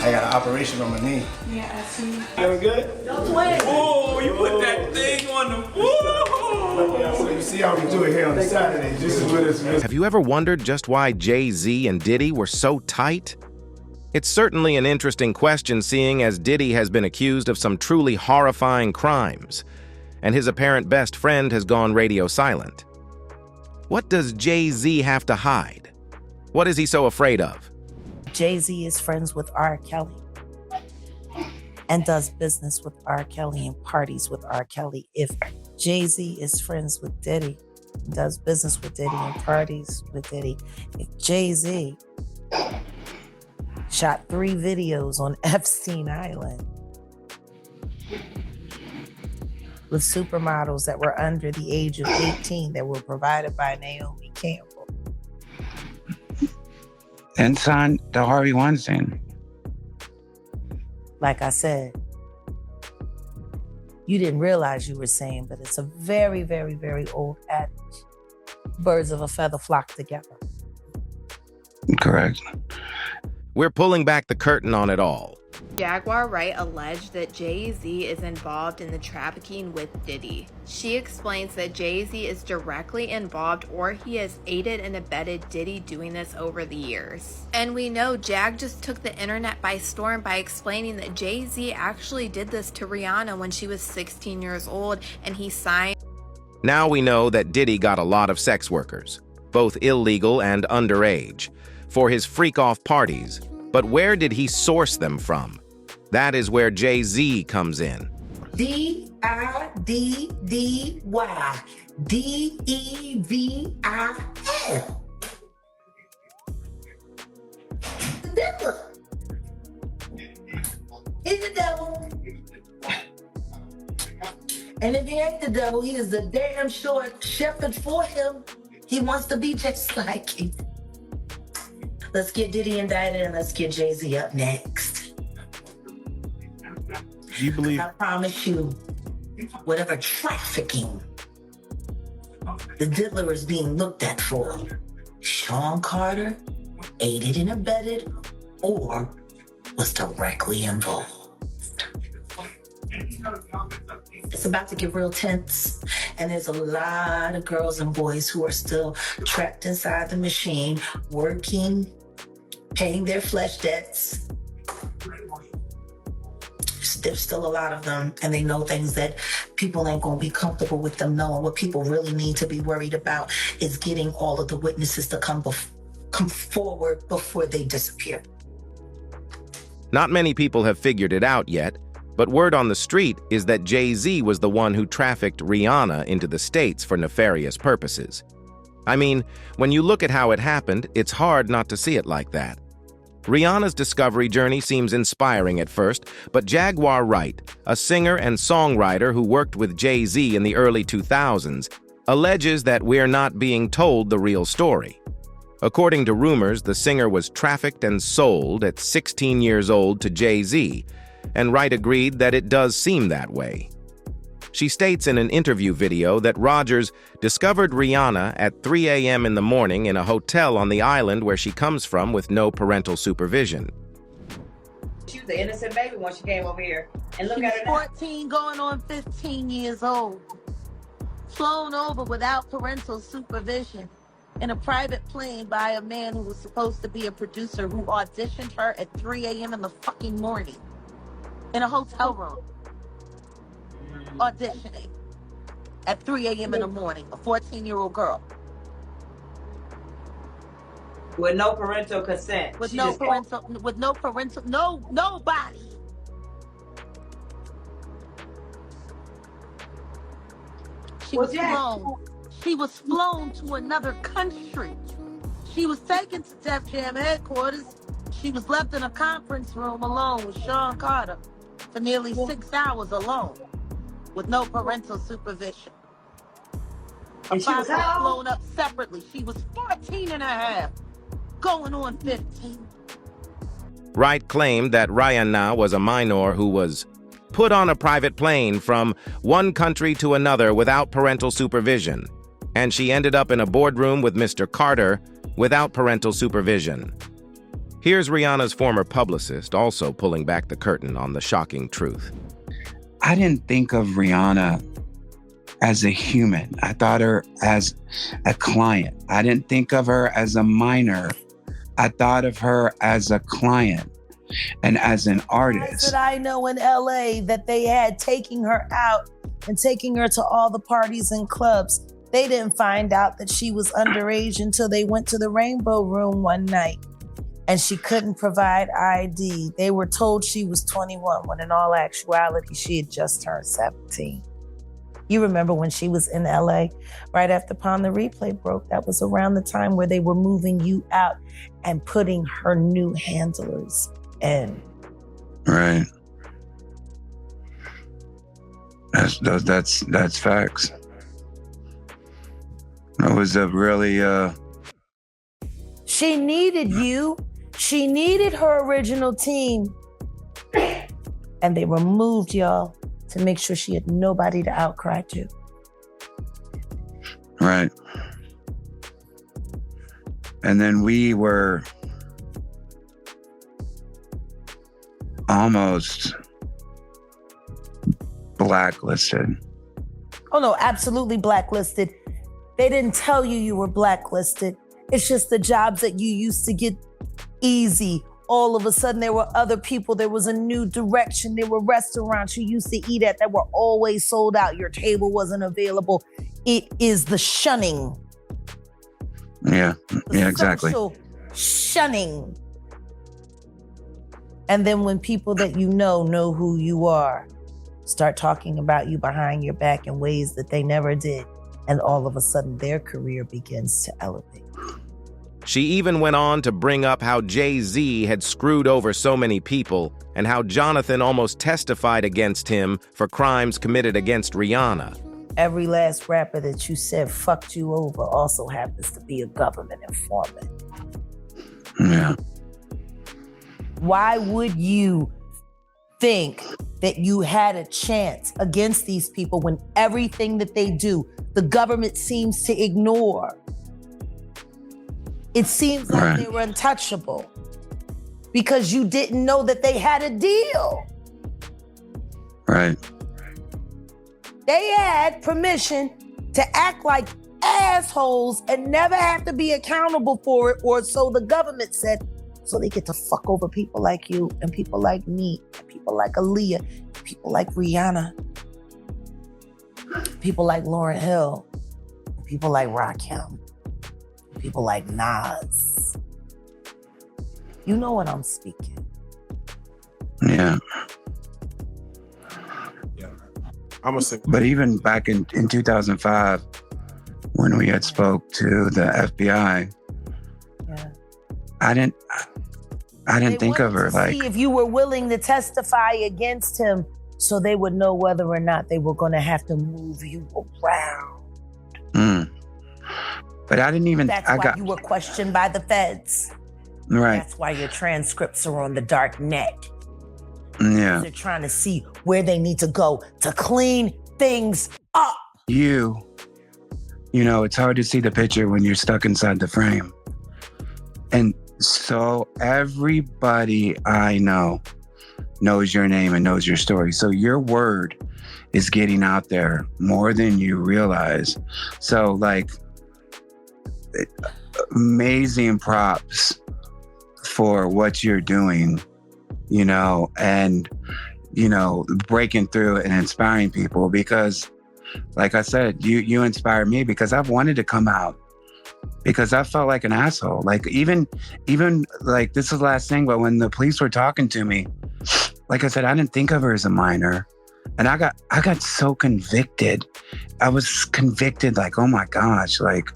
I got an operation on my knee. Yeah, I see. Feeling good? Oh, you put that thing on the. Woo! So you see how we do it here on the Saturday. This is what it's. Have you ever wondered just why Jay-Z and Diddy were so tight? It's certainly an interesting question, seeing as Diddy has been accused of some truly horrifying crimes, and his apparent best friend has gone radio silent. What does Jay-Z have to hide? What is he so afraid of? Jay-Z is friends with R. Kelly and does business with R. Kelly and parties with R. Kelly. If Jay-Z is friends with Diddy, does business with Diddy and parties with Diddy, if Jay-Z shot 3 videos on Epstein Island with supermodels that were under the age of 18 that were provided by Naomi Campbell. And signed the Harvey Weinstein. Like I said, you didn't realize you were saying, but it's a very, very, very old adage. Birds of a feather flock together. Correct. We're pulling back the curtain on it all. Jaguar Wright alleged that Jay-Z is involved in the trafficking with Diddy. She explains that Jay-Z is directly involved or he has aided and abetted Diddy doing this over the years. And we know Jag just took the internet by storm by explaining that Jay-Z actually did this to Rihanna when she was 16 years old and he signed. Now we know that Diddy got a lot of sex workers, both illegal and underage, for his freak-off parties. But where did he source them from? That is where Jay-Z comes in. Diddy, Devil. The devil. He's the devil. And if he ain't the devil, he is the damn short shepherd for him. He wants to be just like him. Let's get Diddy indicted and let's get Jay-Z up next. Do you believe? I promise you, whatever trafficking the diddler is being looked at for, Sean Carter aided and abetted or was directly involved. It's about to get real tense, and there's a lot of girls and boys who are still trapped inside the machine, working, paying their flesh debts. There's still a lot of them, and they know things that people ain't gonna be comfortable with them knowing. What people really need to be worried about is getting all of the witnesses to come forward before they disappear. Not many people have figured it out yet, but word on the street is that Jay-Z was the one who trafficked Rihanna into the States for nefarious purposes. I mean, when you look at how it happened, it's hard not to see it like that. Rihanna's discovery journey seems inspiring at first, but Jaguar Wright, a singer and songwriter who worked with Jay-Z in the early 2000s, alleges that we're not being told the real story. According to rumors, the singer was trafficked and sold at 16 years old to Jay-Z, and Wright agreed that it does seem that way. She states in an interview video that Rogers discovered Rihanna at 3 a.m. in the morning in a hotel on the island where she comes from with no parental supervision. She was an innocent baby when she came over here. And look She's at her now. 14 going on 15 years old. Flown over without parental supervision in a private plane by a man who was supposed to be a producer who auditioned her at 3 a.m. in the fucking morning in a hotel room. Auditioning at 3 a.m. in the morning, a 14-year-old girl. With no parental consent. With no parental, nobody. She was flown to another country. She was taken to Def Jam headquarters. She was left in a conference room alone with Sean Carter for nearly 6 hours alone with no parental supervision. Her father was flown up separately. She was 14 and a half, going on 15. Wright claimed that Rihanna was a minor who was put on a private plane from one country to another without parental supervision, and she ended up in a boardroom with Mr. Carter without parental supervision. Here's Rihanna's former publicist also pulling back the curtain on the shocking truth. I didn't think of Rihanna as a human. I thought her as a client. I didn't think of her as a minor. I thought of her as a client and as an artist. That I know in LA that they had taking her out and taking her to all the parties and clubs. They didn't find out that she was underage until they went to the Rainbow Room one night and she couldn't provide ID. They were told she was 21 when in all actuality, she had just turned 17. You remember when she was in LA right after Upon the Replay broke? That was around the time where they were moving you out and putting her new handlers in. Right. That's facts. That was a really She needed you. She needed her original team. And they removed y'all to make sure she had nobody to outcry to. Right. And then we were almost blacklisted. Oh no, absolutely blacklisted. They didn't tell you you were blacklisted. It's just the jobs that you used to get easy. All of a sudden, there were other people. There was a new direction. There were restaurants you used to eat at that were always sold out. Your table wasn't available. It is the shunning. Yeah, exactly. Social shunning. And then when people that you know who you are, start talking about you behind your back in ways that they never did. And all of a sudden, their career begins to elevate. She even went on to bring up how Jay-Z had screwed over so many people and how Jonathan almost testified against him for crimes committed against Rihanna. Every last rapper that you said fucked you over also happens to be a government informant. Yeah. Why would you think that you had a chance against these people when everything that they do, the government seems to ignore? It seems like they were untouchable because you didn't know that they had a deal. Right. They had permission to act like assholes and never have to be accountable for it, or so the government said, so they get to fuck over people like you and people like me, and people like Aaliyah, people like Rihanna, people like Lauryn Hill, people like Rakim, people like Nas. You know what I'm speaking. Yeah. I'm gonna say, But even back in 2005, when we had spoke to the FBI, Yeah. I didn't think of her like. See if you were willing to testify against him, so they would know whether or not they were going to have to move you around. But I didn't even. That's why you were questioned by the feds. Right. That's why your transcripts are on the dark net. Yeah. They're trying to see where they need to go to clean things up. You know, it's hard to see the picture when you're stuck inside the frame. And so everybody I know knows your name and knows your story. So your word is getting out there more than you realize. So like, amazing props for what you're doing, you know, and, you know, breaking through and inspiring people, because like I said, you inspired me because I've wanted to come out because I felt like an asshole. Like even like this is the last thing, but when the police were talking to me, like I said, I didn't think of her as a minor. And I got so convicted. I was convicted like, oh my gosh, like,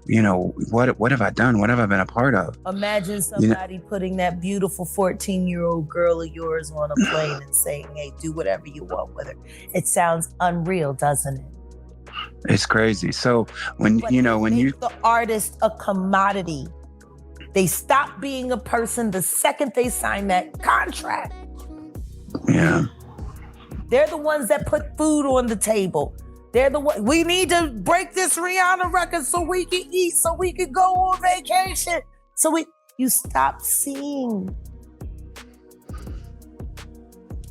you know, what have I done? What have I been a part of? Imagine somebody putting that beautiful 14-year-old girl of yours on a plane and saying, hey, do whatever you want with her. It sounds unreal, doesn't it? It's crazy. So when, But you know, when you... the artist a commodity, they stop being a person the second they sign that contract. Yeah. They're the ones that put food on the table. They're the one. We need to break this Rihanna record so we can eat, so we can go on vacation. You stop seeing.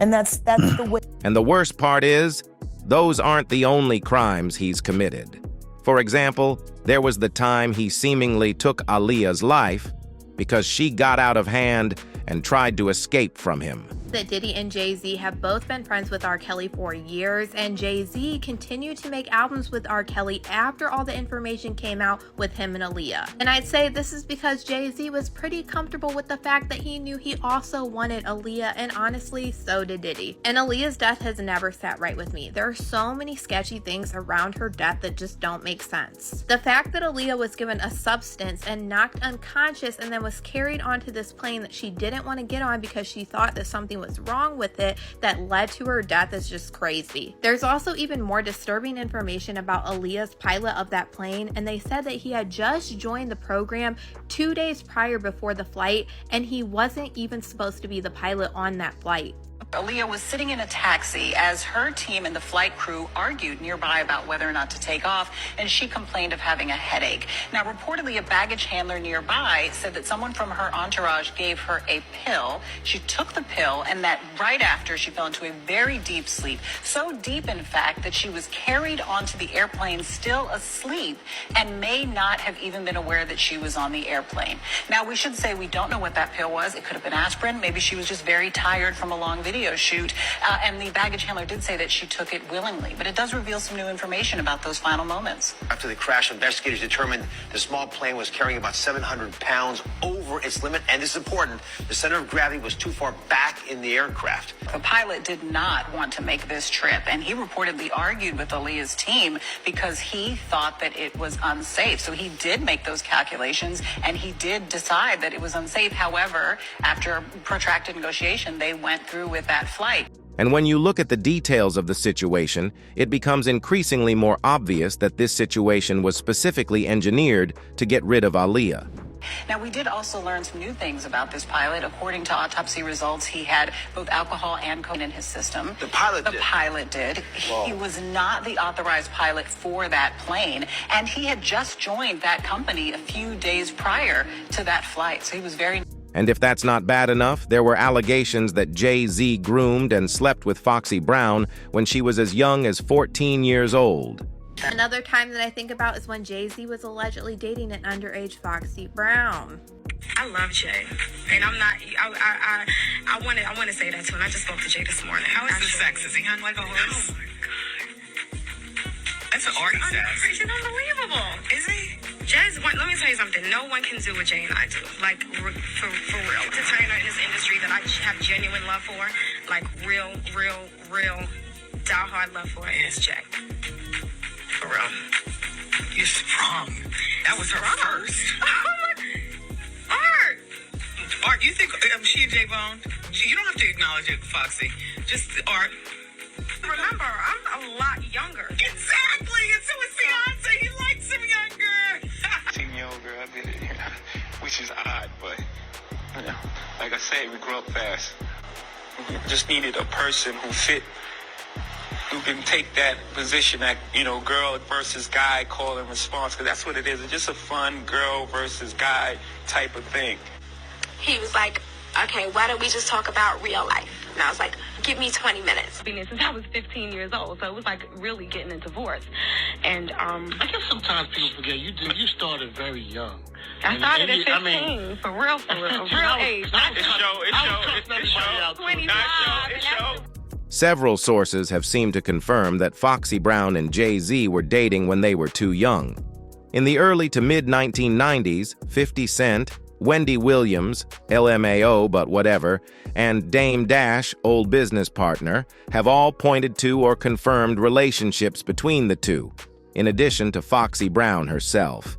And that's the way. And the worst part is, those aren't the only crimes he's committed. For example, there was the time he seemingly took Aaliyah's life because she got out of hand and tried to escape from him. That Diddy and Jay-Z have both been friends with R. Kelly for years, and Jay-Z continued to make albums with R. Kelly after all the information came out with him and Aaliyah. And I'd say this is because Jay-Z was pretty comfortable with the fact that he knew he also wanted Aaliyah, and honestly, so did Diddy. And Aaliyah's death has never sat right with me. There are so many sketchy things around her death that just don't make sense. The fact that Aaliyah was given a substance and knocked unconscious and then was carried onto this plane that she didn't want to get on because she thought that something was wrong with it that led to her death is just crazy. There's also even more disturbing information about Aaliyah's pilot of that plane, and they said that he had just joined the program 2 days prior before the flight, and he wasn't even supposed to be the pilot on that flight. Aaliyah was sitting in a taxi as her team and the flight crew argued nearby about whether or not to take off, and she complained of having a headache. Now, reportedly, a baggage handler nearby said that someone from her entourage gave her a pill. She took the pill, and that right after she fell into a very deep sleep. So deep, in fact, that she was carried onto the airplane still asleep and may not have even been aware that she was on the airplane. Now, we should say we don't know what that pill was. It could have been aspirin. Maybe she was just very tired from a long video shoot, and the baggage handler did say that she took it willingly, but it does reveal some new information about those final moments. After the crash, investigators determined the small plane was carrying about 700 pounds over its limit, and this is important, the center of gravity was too far back in the aircraft. The pilot did not want to make this trip, and he reportedly argued with Aaliyah's team because he thought that it was unsafe. So he did make those calculations, and he did decide that it was unsafe. However, after protracted negotiation, they went through with that flight. And when you look at the details of the situation, it becomes increasingly more obvious that this situation was specifically engineered to get rid of Aaliyah. Now, we did also learn some new things about this pilot. According to autopsy results, he had both alcohol and cocaine in his system. The pilot did. Wow. He was not the authorized pilot for that plane, and he had just joined that company a few days prior to that flight. So he was very... And if that's not bad enough, there were allegations that Jay-Z groomed and slept with Foxy Brown when she was as young as 14 years old. Another time that I think about is when Jay-Z was allegedly dating an underage Foxy Brown. I love Jay, and I'm not. I want to say that too. And I just spoke to Jay this morning. How is the sex? Is he hung like a horse? Oh my God, that's what Artie says. It's unbelievable. Is he? Jay's one. Let me tell you something. No one can do what Jay and I do. Like for real. It's a trainer in this industry that I have genuine love for. Like real diehard love for. And it's Jay. For real. You're strong. That was her first. Art, you think she and J-Bone? You don't have to acknowledge it, Foxy. Just Art. Remember, I'm a lot younger. Exactly. And so is Beyonce. He likes him younger. 16-year-old girl, which is odd, but you know, like I said, we grew up fast. We just needed a person who fit, who can take that position, that, you know, girl versus guy call and response, because that's what it is. It's just a fun girl versus guy type of thing. He was like, okay, why don't we just talk about real life? And I was like, give me 20 minutes. Since I was 15 years old, so it was like really getting a divorce. And I guess sometimes people forget you started very young. I started at 15, for real age. It showed. Several sources have seemed to confirm that Foxy Brown and Jay-Z were dating when they were too young. In the early to mid-1990s, 50 Cent, Wendy Williams, LMAO but whatever, and Dame Dash, old business partner, have all pointed to or confirmed relationships between the two, in addition to Foxy Brown herself.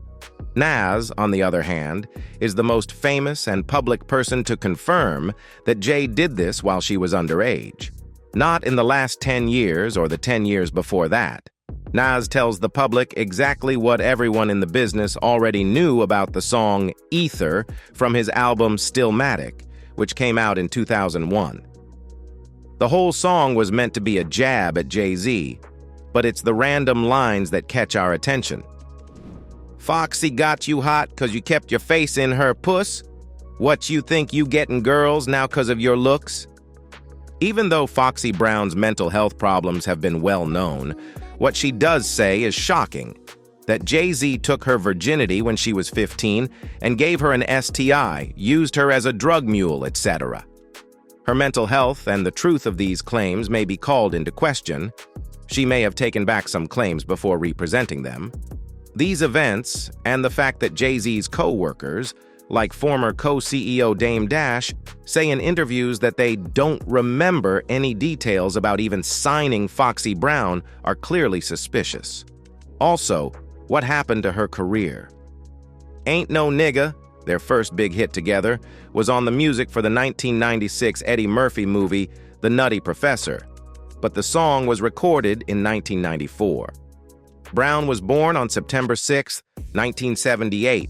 Nas, on the other hand, is the most famous and public person to confirm that Jay did this while she was underage. Not in the last 10 years or the 10 years before that. Nas tells the public exactly what everyone in the business already knew about the song Ether from his album Stillmatic, which came out in 2001. The whole song was meant to be a jab at Jay-Z, but it's the random lines that catch our attention. Foxy got you hot 'cause you kept your face in her puss. What, you think you getting girls now 'cause of your looks? Even though Foxy Brown's mental health problems have been well known, what she does say is shocking. That Jay-Z took her virginity when she was 15 and gave her an STI, used her as a drug mule, etc. Her mental health and the truth of these claims may be called into question. She may have taken back some claims before representing them. These events, and the fact that Jay-Z's co-workers, like former co-CEO Dame Dash, say in interviews that they don't remember any details about even signing Foxy Brown, are clearly suspicious. Also, what happened to her career? Ain't No Nigga, their first big hit together, was on the music for the 1996 Eddie Murphy movie The Nutty Professor, but the song was recorded in 1994. Brown was born on September 6, 1978,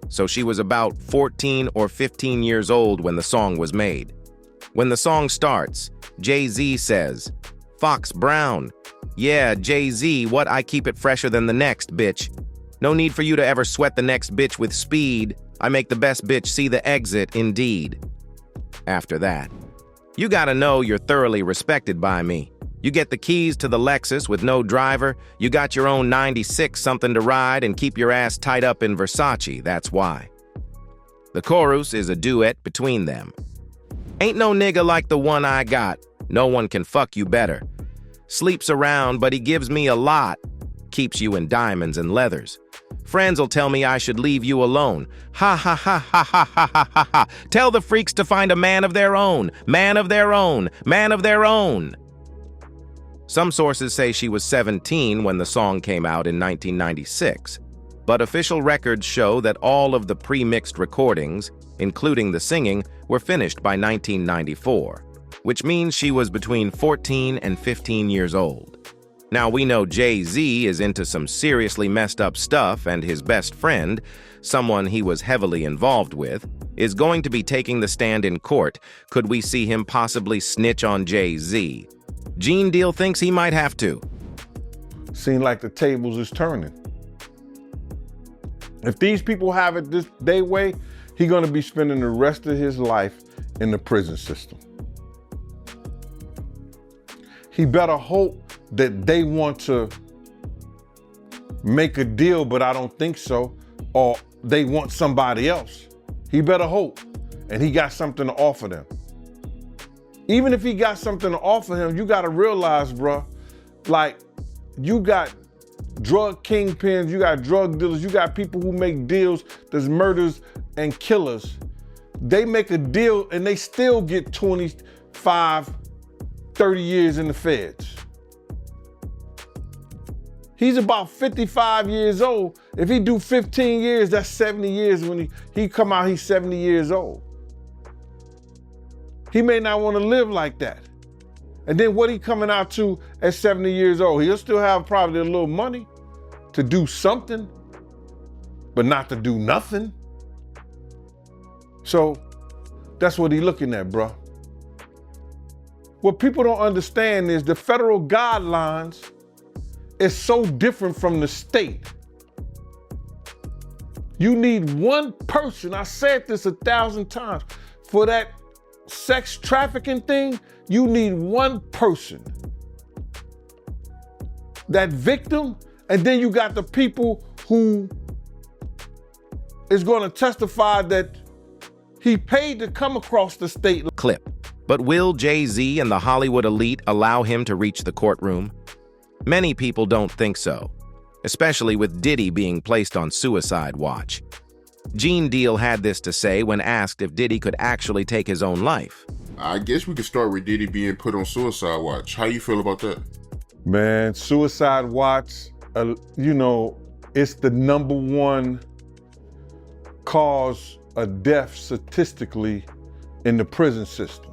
so she was about 14 or 15 years old when the song was made. When the song starts, Jay-Z says, "Fox Brown. Yeah, Jay-Z, what, I keep it fresher than the next, bitch. No need for you to ever sweat the next bitch with speed. I make the best bitch see the exit, indeed." After that, "You gotta know you're thoroughly respected by me. You get the keys to the Lexus with no driver. You got your own 96 something to ride and keep your ass tied up in Versace, that's why." The chorus is a duet between them. "Ain't no nigga like the one I got. No one can fuck you better. Sleeps around, but he gives me a lot. Keeps you in diamonds and leathers. Friends'll tell me I should leave you alone. Ha ha ha ha ha ha ha ha ha. Tell the freaks to find a man of their own, man of their own, man of their own." Some sources say she was 17 when the song came out in 1996, but official records show that all of the pre-mixed recordings, including the singing, were finished by 1994, which means she was between 14 and 15 years old. Now, we know Jay-Z is into some seriously messed up stuff, and his best friend, someone he was heavily involved with, is going to be taking the stand in court. Could we see him possibly snitch on Jay-Z? Gene Deal thinks he might have to. Seems like the tables is turning. If these people have it this day way, he's gonna be spending the rest of his life in the prison system. He better hope that they want to make a deal, but I don't think so, or they want somebody else. He better hope, and he got something to offer them. Even if he got something to offer him, you gotta realize, bruh, like, you got drug kingpins, you got drug dealers, you got people who make deals, there's murders and killers. They make a deal and they still get 25, 30 years in the feds. He's about 55 years old. If he do 15 years, that's 70 years. When he come out, he's 70 years old. He may not want to live like that. And then what he coming out to at 70 years old? He'll still have probably a little money to do something, but not to do nothing. So that's what he's looking at, bro. What people don't understand is the federal guidelines is so different from the state. You need one person, I said this 1,000 times, for that sex trafficking thing, you need one person. That victim, and then you got the people who is gonna testify that he paid to come across the state. Clip. But will Jay-Z and the Hollywood elite allow him to reach the courtroom? Many people don't think so, especially with Diddy being placed on suicide watch. Gene Deal had this to say when asked if Diddy could actually take his own life. I guess we could start with Diddy being put on suicide watch. How you feel about that? Man, suicide watch, you know, it's the #1 cause of death statistically in the prison system.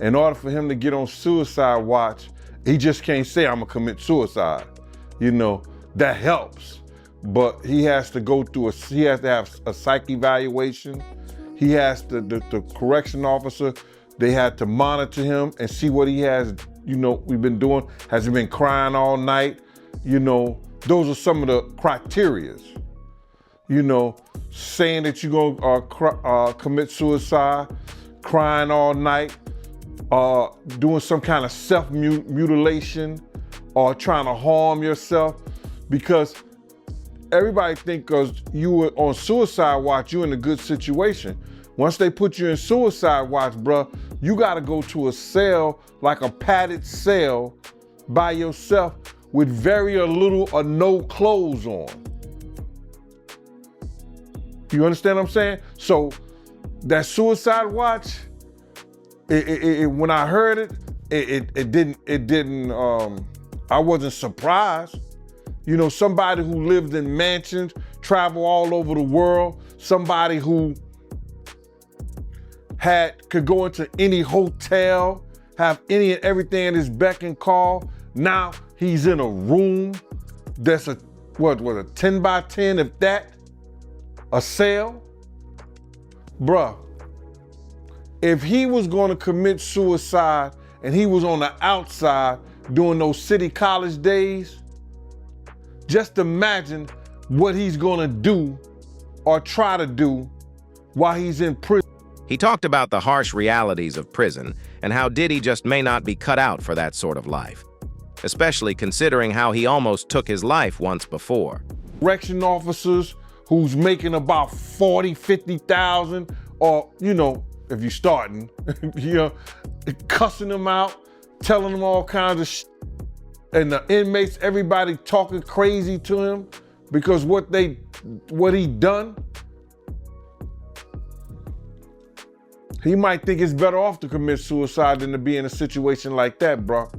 In order for him to get on suicide watch, he just can't say, "I'm gonna commit suicide." You know, that helps. But he has to go through he has to have a psych evaluation. He has to, the correction officer, they had to monitor him and see what he has, you know, we've been doing. Has he been crying all night? You know, those are some of the criterias. saying that you're gonna commit suicide, crying all night, doing some kind of self-mutilation, or trying to harm yourself, because everybody think because you were on suicide watch, you're in a good situation. Once they put you in suicide watch, bruh, you gotta go to a cell, like a padded cell, by yourself with very little or no clothes on. You understand what I'm saying? So that suicide watch, when I heard it didn't, I wasn't surprised. Somebody who lived in mansions, travel all over the world, somebody who could go into any hotel, have any and everything at his beck and call. Now he's in a room that's a 10 by 10, if that, a cell. Bruh, if he was gonna commit suicide and he was on the outside during those city college days, just imagine what he's gonna do or try to do while he's in prison. He talked about the harsh realities of prison and how Diddy just may not be cut out for that sort of life, especially considering how he almost took his life once before. Correction officers who's making about 40, 50,000, or, if you're starting, cussing them out, telling them all kinds of shit. And the inmates, everybody talking crazy to him because what he done. He might think it's better off to commit suicide than to be in a situation like that, bro.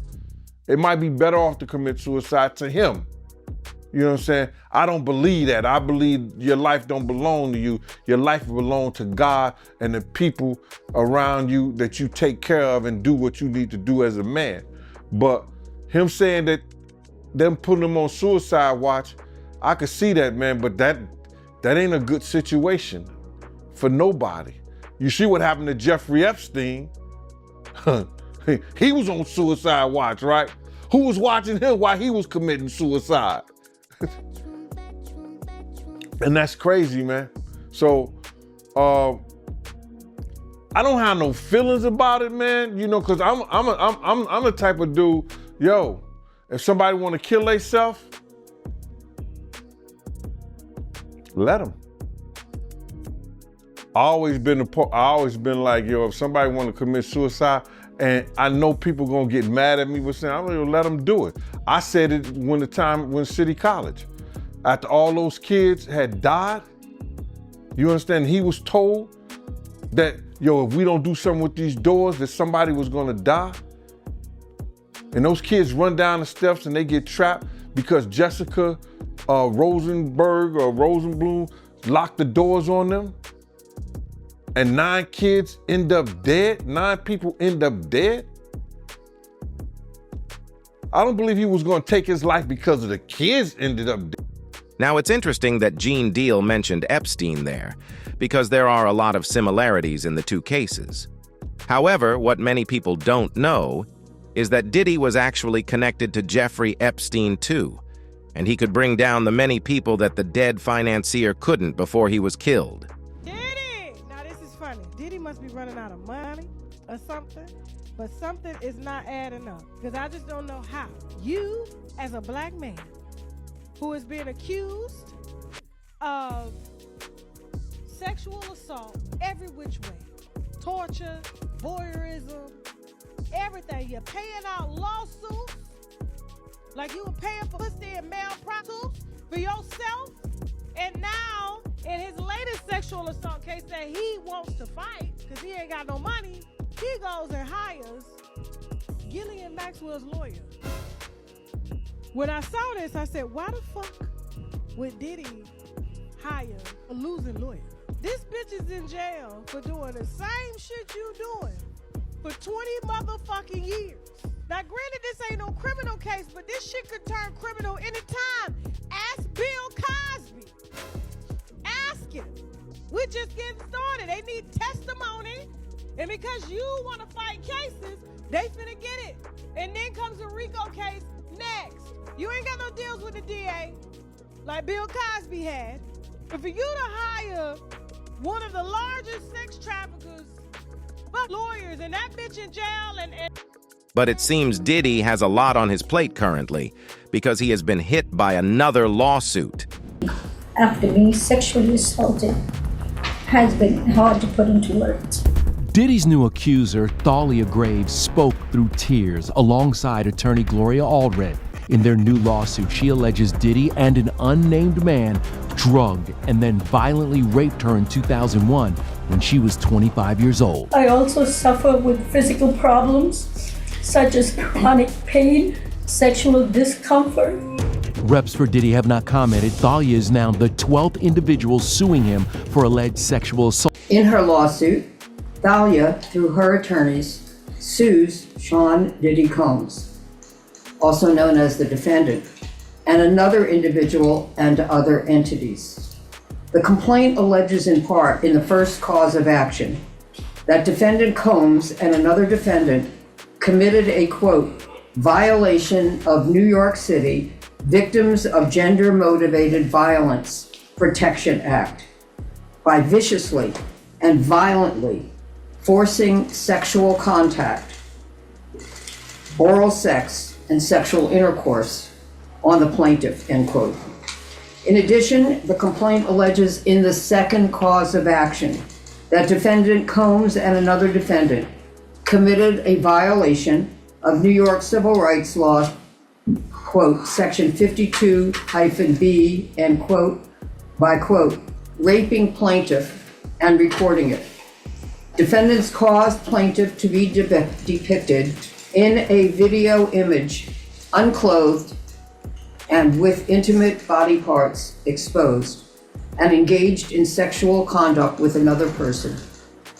It might be better off to commit suicide to him. You know what I'm saying? I don't believe that. I believe your life don't belong to you. Your life belongs to God and the people around you that you take care of and do what you need to do as a man. But him saying that, them putting him on suicide watch, I could see that, man, but that ain't a good situation for nobody. You see what happened to Jeffrey Epstein? He was on suicide watch, right? Who was watching him while he was committing suicide? And that's crazy, man. So, I don't have no feelings about it, man. Cause I'm the type of dude, if somebody want to kill themselves, let them. I always been like, if somebody want to commit suicide, and I know people gonna get mad at me for saying, I'm gonna let them do it. I said it when City College, after all those kids had died, you understand, he was told that, if we don't do something with these doors, that somebody was gonna die. And those kids run down the steps and they get trapped because Jessica Rosenberg or Rosenblum locked the doors on them. And 9 kids end up dead. 9 people end up dead. I don't believe he was going to take his life because of the kids ended up dead. Now, it's interesting that Gene Deal mentioned Epstein there, because there are a lot of similarities in the two cases. However, what many people don't know is that Diddy was actually connected to Jeffrey Epstein too, and he could bring down the many people that the dead financier couldn't before he was killed. Diddy must be running out of money or something, but something is not adding up, because I just don't know how. You, as a black man who is being accused of sexual assault every which way, torture, voyeurism, everything, you're paying out lawsuits like you were paying for pussy and male prostitutes for yourself, and now in his latest sexual assault case that he wants to fight because he ain't got no money, he goes and hires Ghislaine Maxwell's lawyer. When I saw this, I said, why the fuck would Diddy hire a losing lawyer? This bitch is in jail for doing the same shit you doing for 20 motherfucking years. Now, granted, this ain't no criminal case, but this shit could turn criminal anytime. Ask Bill Cosby. Ask him. We're just getting started. They need testimony. And because you want to fight cases, they finna get it. And then comes a RICO case next. You ain't got no deals with the DA like Bill Cosby had. But for you to hire one of the largest sex traffickers, but lawyers, and that bitch in jail and But it seems Diddy has a lot on his plate currently because he has been hit by another lawsuit. After being sexually assaulted has been hard to put into words. Diddy's new accuser, Thalia Graves, spoke through tears alongside attorney Gloria Allred. In their new lawsuit, she alleges Diddy and an unnamed man drugged and then violently raped her in 2001 when she was 25 years old. I also suffer with physical problems such as chronic pain, sexual discomfort. Reps for Diddy have not commented. Thalia is now the 12th individual suing him for alleged sexual assault. In her lawsuit, Thalia, through her attorneys, sues Sean Diddy Combs, also known as the defendant, and another individual and other entities. The complaint alleges in part in the first cause of action that defendant Combs and another defendant committed a, quote, violation of New York City Victims of Gender-Motivated Violence Protection Act by viciously and violently forcing sexual contact, oral sex, and sexual intercourse on the plaintiff, end quote. In addition, the complaint alleges in the second cause of action that defendant Combs and another defendant committed a violation of New York civil rights law, quote, section 52-B, end quote, by, quote, raping plaintiff and recording it. Defendants caused plaintiff to be depicted in a video image, unclothed and with intimate body parts exposed, and engaged in sexual conduct with another person,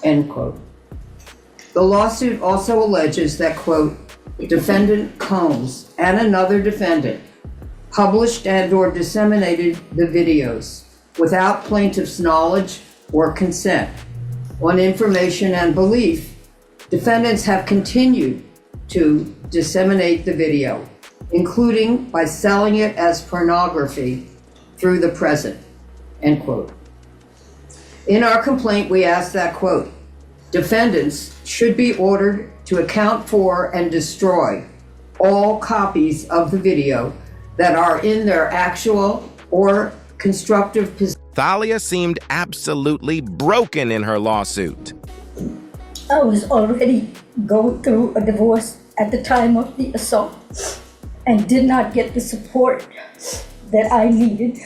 end quote. The lawsuit also alleges that, quote, defendant Combs and another defendant published and/or disseminated the videos without plaintiff's knowledge or consent. On information and belief, defendants have continued to disseminate the video, including by selling it as pornography through the present, end quote. In our complaint, we ask that, quote, defendants should be ordered to account for and destroy all copies of the video that are in their actual or constructive possession. Thalia seemed absolutely broken in her lawsuit. I was already going through a divorce at the time of the assault and did not get the support that I needed.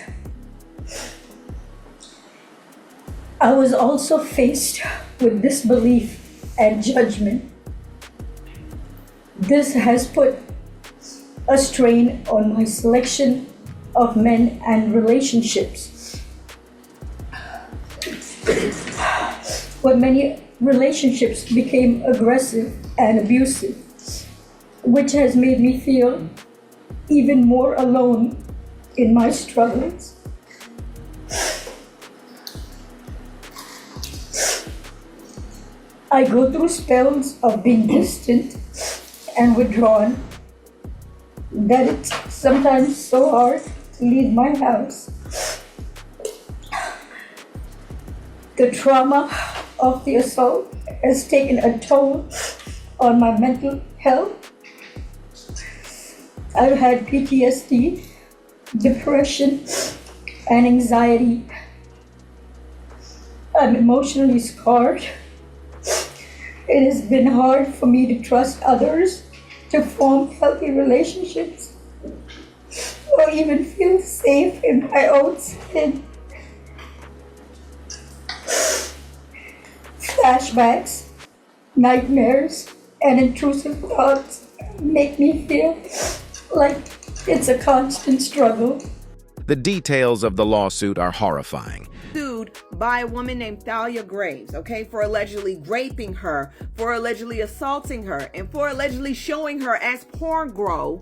I was also faced with disbelief and judgment. This has put a strain on my selection of men and relationships. When many relationships became aggressive and abusive, which has made me feel even more alone in my struggles. I go through spells of being distant and withdrawn that it's sometimes so hard to leave my house. The trauma of the assault has taken a toll on my mental health. I've had PTSD, depression, and anxiety. I'm emotionally scarred. It has been hard for me to trust others, to form healthy relationships, or even feel safe in my own skin. Flashbacks, nightmares, and intrusive thoughts make me feel like it's a constant struggle. The details of the lawsuit are horrifying. Sued by a woman named Thalia Graves, okay, for allegedly raping her, for allegedly assaulting her, and for allegedly showing her as porn girl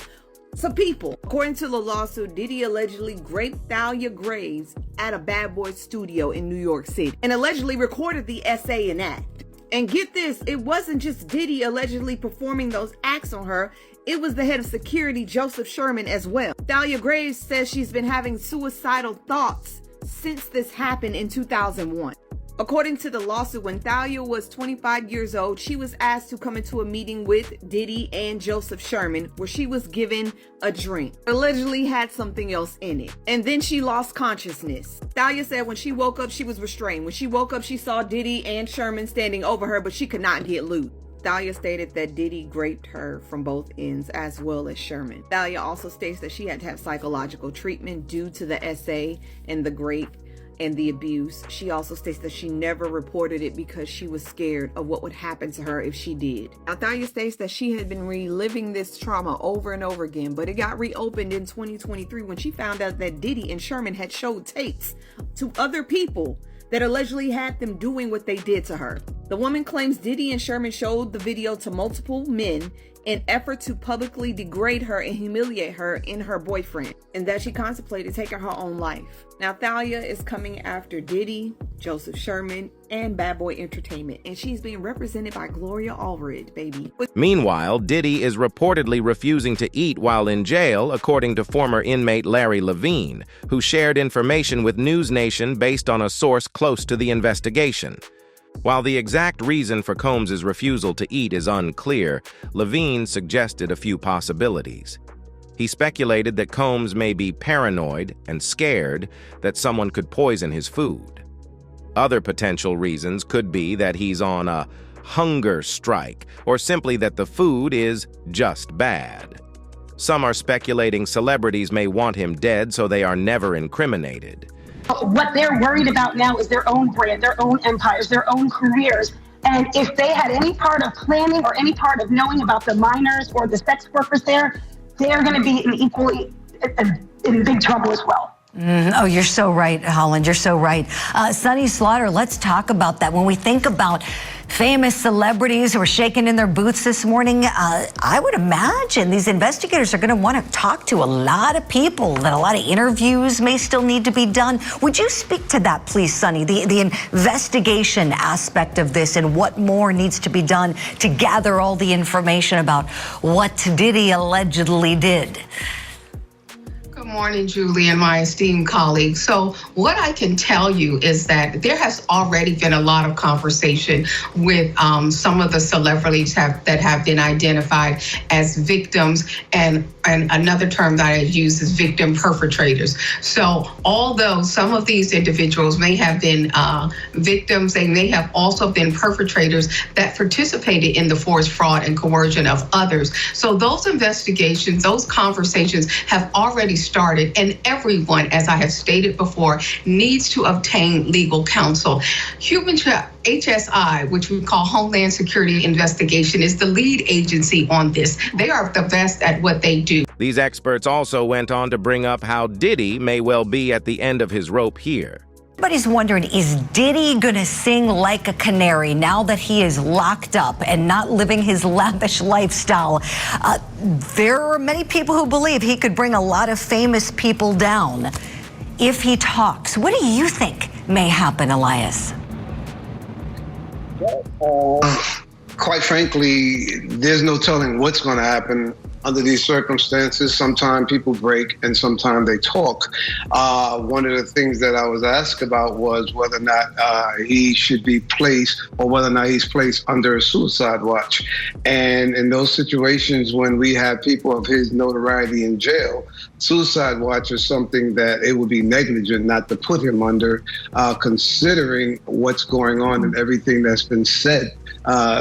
to people. According to the lawsuit, Diddy allegedly raped Thalia Graves at a Bad Boy studio in New York City and allegedly recorded the essay and act. And get this, it wasn't just Diddy allegedly performing those acts on her. It was the head of security, Joseph Sherman, as well. Thalia Graves says she's been having suicidal thoughts since this happened in 2001. According to the lawsuit, when Thalia was 25 years old, she was asked to come into a meeting with Diddy and Joseph Sherman where she was given a drink. Allegedly had something else in it. And then she lost consciousness. Thalia said when she woke up, she was restrained. When she woke up, she saw Diddy and Sherman standing over her, but she could not get loose. Thalia stated that Diddy raped her from both ends as well as Sherman. Thalia also states that she had to have psychological treatment due to the SA and the rape and the abuse. She also states that she never reported it because she was scared of what would happen to her if she did. Now, Thalia states that she had been reliving this trauma over and over again, but it got reopened in 2023 when she found out that Diddy and Sherman had showed tapes to other people that allegedly had them doing what they did to her. The woman claims Diddy and Sherman showed the video to multiple men in effort to publicly degrade her and humiliate her in her boyfriend, and that she contemplated taking her own life. Now, Thalia is coming after Diddy, Joseph Sherman, and Bad Boy Entertainment, and she's being represented by Gloria Allred, baby. Meanwhile, Diddy is reportedly refusing to eat while in jail, according to former inmate Larry Levine, who shared information with News Nation based on a source close to the investigation. While the exact reason for Combs' refusal to eat is unclear, Levine suggested a few possibilities. He speculated that Combs may be paranoid and scared that someone could poison his food. Other potential reasons could be that he's on a hunger strike, or simply that the food is just bad. Some are speculating celebrities may want him dead so they are never incriminated. What they're worried about now is their own brand, their own empires, their own careers. And if they had any part of planning or any part of knowing about the minors or the sex workers there, they're going to be in big trouble as well. Oh, you're so right, Holland. You're so right. Sonny Slaughter, let's talk about that. When we think about famous celebrities who are shaking in their boots this morning, I would imagine these investigators are going to want to talk to a lot of people, that a lot of interviews may still need to be done. Would you speak to that, please, Sonny, the investigation aspect of this and what more needs to be done to gather all the information about what Diddy allegedly did? Good morning, Julie and my esteemed colleagues. So what I can tell you is that there has already been a lot of conversation with some of the celebrities that have been identified as victims, and another term that I use is victim perpetrators. So although some of these individuals may have been victims, they may have also been perpetrators that participated in the forced fraud and coercion of others. So those investigations, those conversations have already started, and everyone, as I have stated before, needs to obtain legal counsel. HSI, which we call Homeland Security Investigation, is the lead agency on this. They are the best at what they do. These experts also went on to bring up how Diddy may well be at the end of his rope here. Everybody's wondering, is Diddy gonna sing like a canary now that he is locked up and not living his lavish lifestyle? There are many people who believe he could bring a lot of famous people down if he talks. What do you think may happen, Elias? Quite frankly, there's no telling what's going to happen under these circumstances. Sometimes people break and sometimes they talk. One of the things that I was asked about was whether or not he should be placed, or whether or not he's placed under a suicide watch. And in those situations when we have people of his notoriety in jail, suicide watch is something that it would be negligent not to put him under, considering what's going on and everything that's been said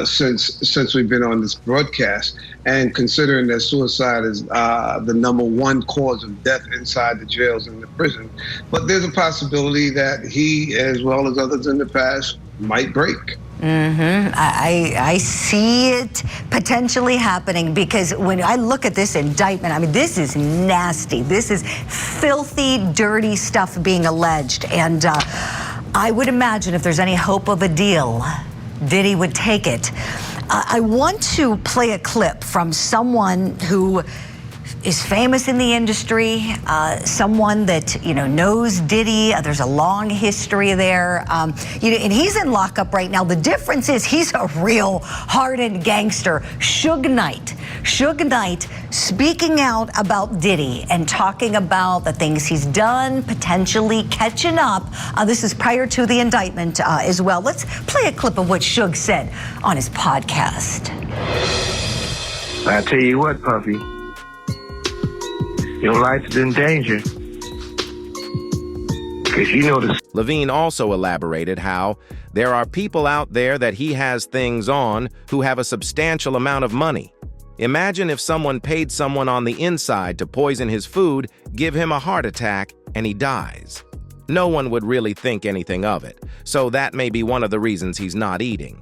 since we've been on this broadcast, and considering that suicide is the #1 cause of death inside the jails and the prison. But there's a possibility that he, as well as others in the past, might break. I see it potentially happening, because when I look at this indictment, I mean, this is nasty. This is filthy, dirty stuff being alleged. And I would imagine if there's any hope of a deal, Diddy would take it. I want to play a clip from someone who is famous in the industry, someone that, knows Diddy. There's a long history there. And he's in lockup right now. The difference is he's a real hardened gangster. Suge Knight speaking out about Diddy and talking about the things he's done, potentially catching up. This is prior to the indictment as well. Let's play a clip of what Suge said on his podcast. I tell you what, Puffy, your life is in danger. Because Levine also elaborated how there are people out there that he has things on who have a substantial amount of money. Imagine if someone paid someone on the inside to poison his food, give him a heart attack, and he dies. No one would really think anything of it, so that may be one of the reasons he's not eating.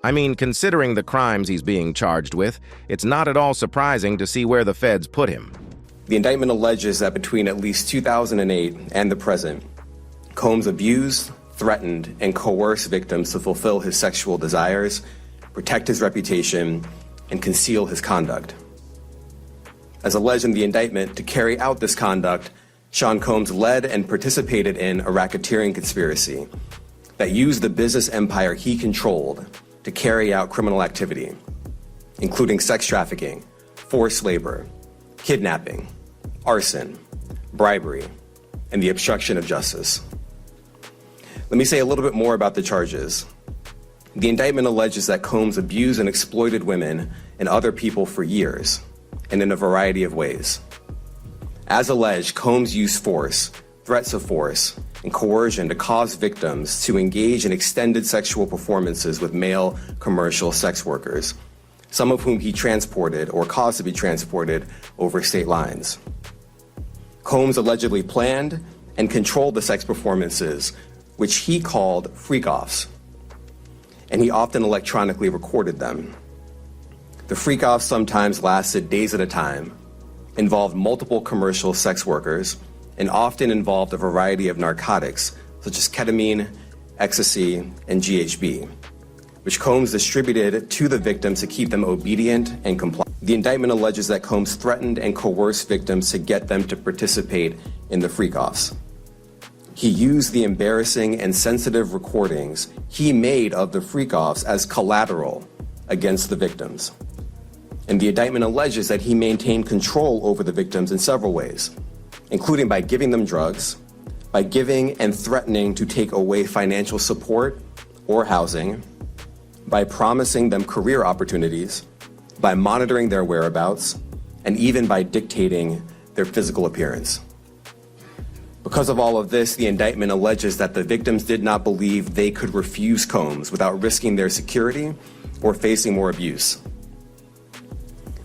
I mean, considering the crimes he's being charged with, it's not at all surprising to see where the feds put him. The indictment alleges that between at least 2008 and the present, Combs abused, threatened, and coerced victims to fulfill his sexual desires, protect his reputation, and conceal his conduct. As alleged in the indictment, to carry out this conduct, Sean Combs led and participated in a racketeering conspiracy that used the business empire he controlled to carry out criminal activity, including sex trafficking, forced labor, kidnapping, arson, bribery, and the obstruction of justice. Let me say a little bit more about the charges. The indictment alleges that Combs abused and exploited women and other people for years, and in a variety of ways. As alleged, Combs used force, threats of force, and coercion to cause victims to engage in extended sexual performances with male commercial sex workers, some of whom he transported or caused to be transported over state lines. Combs allegedly planned and controlled the sex performances, which he called freak-offs, and he often electronically recorded them. The freak-offs sometimes lasted days at a time, involved multiple commercial sex workers, and often involved a variety of narcotics, such as ketamine, ecstasy, and GHB, which Combs distributed to the victims to keep them obedient and compliant. The indictment alleges that Combs threatened and coerced victims to get them to participate in the freak-offs. He used the embarrassing and sensitive recordings he made of the freak-offs as collateral against the victims. And the indictment alleges that he maintained control over the victims in several ways, including by giving them drugs, by giving and threatening to take away financial support or housing, by promising them career opportunities, by monitoring their whereabouts, and even by dictating their physical appearance. Because of all of this, the indictment alleges that the victims did not believe they could refuse Combs without risking their security or facing more abuse.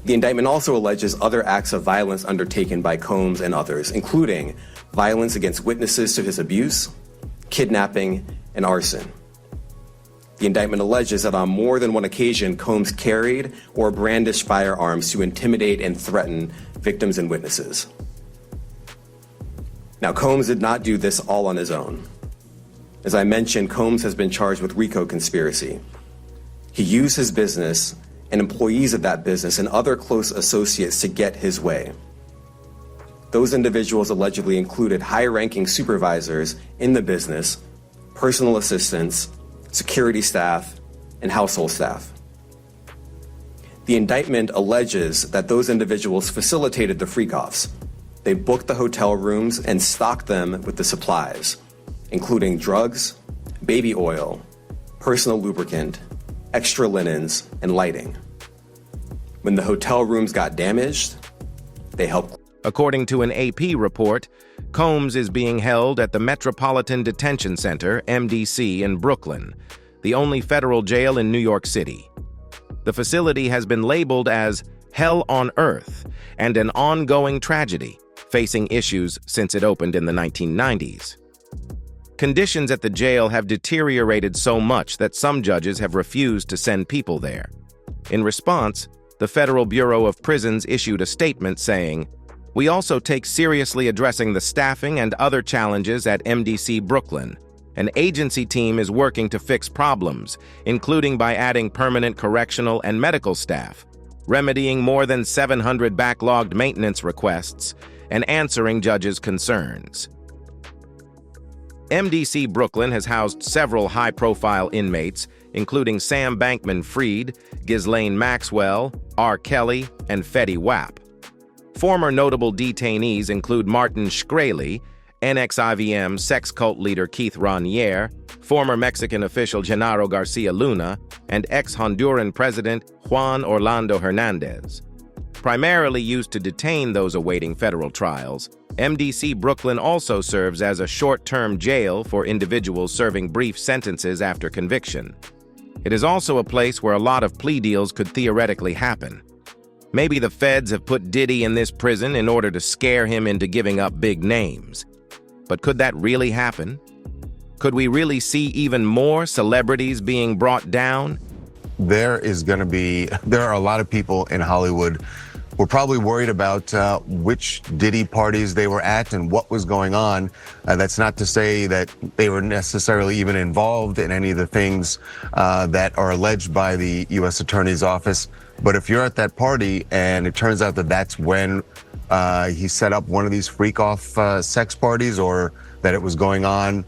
The indictment also alleges other acts of violence undertaken by Combs and others, including violence against witnesses to his abuse, kidnapping, and arson. The indictment alleges that on more than one occasion, Combs carried or brandished firearms to intimidate and threaten victims and witnesses. Now, Combs did not do this all on his own. As I mentioned, Combs has been charged with RICO conspiracy. He used his business and employees of that business and other close associates to get his way. Those individuals allegedly included high-ranking supervisors in the business, personal assistants, security staff, and household staff. The indictment alleges that those individuals facilitated the freak-offs. They booked the hotel rooms and stocked them with the supplies, including drugs, baby oil, personal lubricant, extra linens, and lighting. When the hotel rooms got damaged, they helped. According to an AP report, Combs is being held at the Metropolitan Detention Center, MDC, in Brooklyn, the only federal jail in New York City. The facility has been labeled as hell on earth and an ongoing tragedy, facing issues since it opened in the 1990s. Conditions at the jail have deteriorated so much that some judges have refused to send people there. In response, the Federal Bureau of Prisons issued a statement saying, "We also take seriously addressing the staffing and other challenges at MDC Brooklyn. An agency team is working to fix problems, including by adding permanent correctional and medical staff. remedying more than 700 backlogged maintenance requests, and answering judges' concerns. MDC Brooklyn has housed several high-profile inmates, including Sam Bankman-Fried, Ghislaine Maxwell, R. Kelly, and Fetty Wap. Former notable detainees include Martin Shkreli, NXIVM sex cult leader Keith Raniere, former Mexican official Genaro Garcia Luna, and ex-Honduran President Juan Orlando Hernandez. Primarily used to detain those awaiting federal trials, MDC Brooklyn also serves as a short-term jail for individuals serving brief sentences after conviction. It is also a place where a lot of plea deals could theoretically happen. Maybe the feds have put Diddy in this prison in order to scare him into giving up big names. But could that really happen? Could we really see even more celebrities being brought down? There are a lot of people in Hollywood who are probably worried about which Diddy parties they were at and what was going on. That's not to say that they were necessarily even involved in any of the things that are alleged by the U.S. Attorney's Office. But if you're at that party and it turns out that that's when he set up one of these freak-off sex parties, or that it was going on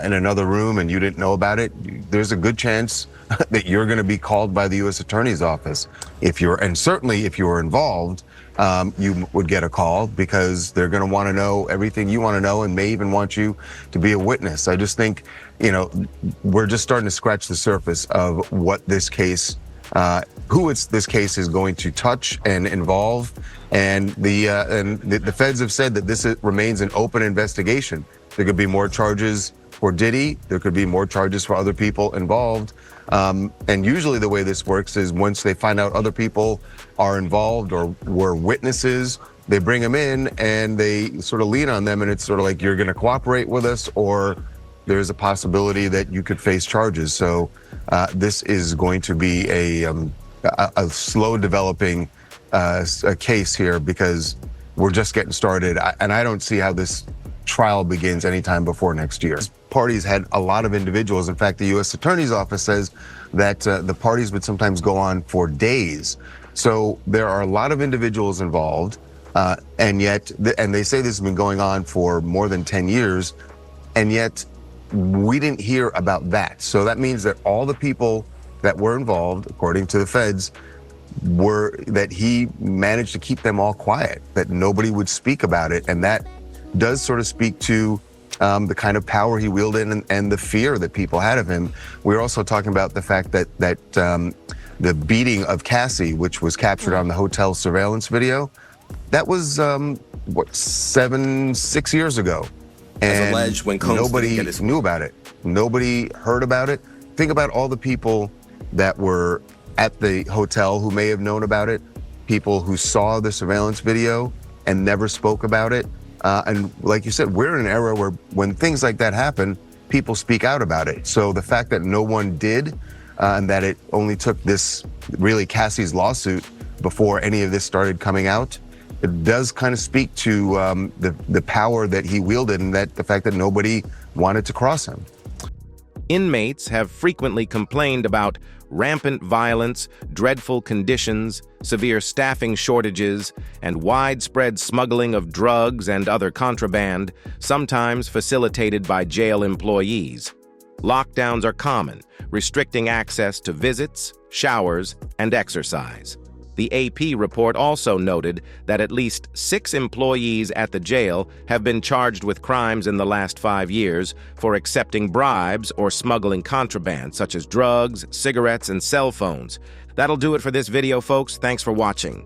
in another room and you didn't know about it, there's a good chance that you're going to be called by the U.S. Attorney's Office. And certainly if you were involved, you would get a call, because they're going to want to know everything you want to know and may even want you to be a witness. I just think, we're just starting to scratch the surface of what this case, this case is going to touch and involve. And the feds have said that this remains an open investigation. There could be more charges for Diddy. There could be more charges for other people involved. And usually the way this works is once they find out other people are involved or were witnesses, they bring them in and they sort of lean on them, and it's sort of like, you're going to cooperate with us, or there's a possibility that you could face charges. So this is going to be a slow developing a case here, because we're just getting started. And I don't see how this trial begins anytime before next year. Parties had a lot of individuals. In fact, the U.S. Attorney's Office says that the parties would sometimes go on for days. So there are a lot of individuals involved, and they say this has been going on for more than 10 years, and yet we didn't hear about that. So that means that all the people that were involved, according to the feds, that he managed to keep them all quiet, that nobody would speak about it. And that does sort of speak to the kind of power he wielded and the fear that people had of him. We're also talking about the fact that the beating of Cassie, which was captured on the hotel surveillance video, that was 6 years ago. As alleged, when Combs nobody knew about it. Nobody heard about it. Think about all the people that were at the hotel who may have known about it, people who saw the surveillance video and never spoke about it. And like you said, we're in an era where when things like that happen, people speak out about it. So the fact that no one did, and that it only took really Cassie's lawsuit before any of this started coming out, it does kind of speak to the power that he wielded, and the fact that nobody wanted to cross him. Inmates have frequently complained about rampant violence, dreadful conditions, severe staffing shortages, and widespread smuggling of drugs and other contraband, sometimes facilitated by jail employees. Lockdowns are common, restricting access to visits, showers, and exercise. The AP report also noted that at least 6 employees at the jail have been charged with crimes in the last 5 years for accepting bribes or smuggling contraband, such as drugs, cigarettes, and cell phones. That'll do it for this video, folks. Thanks for watching.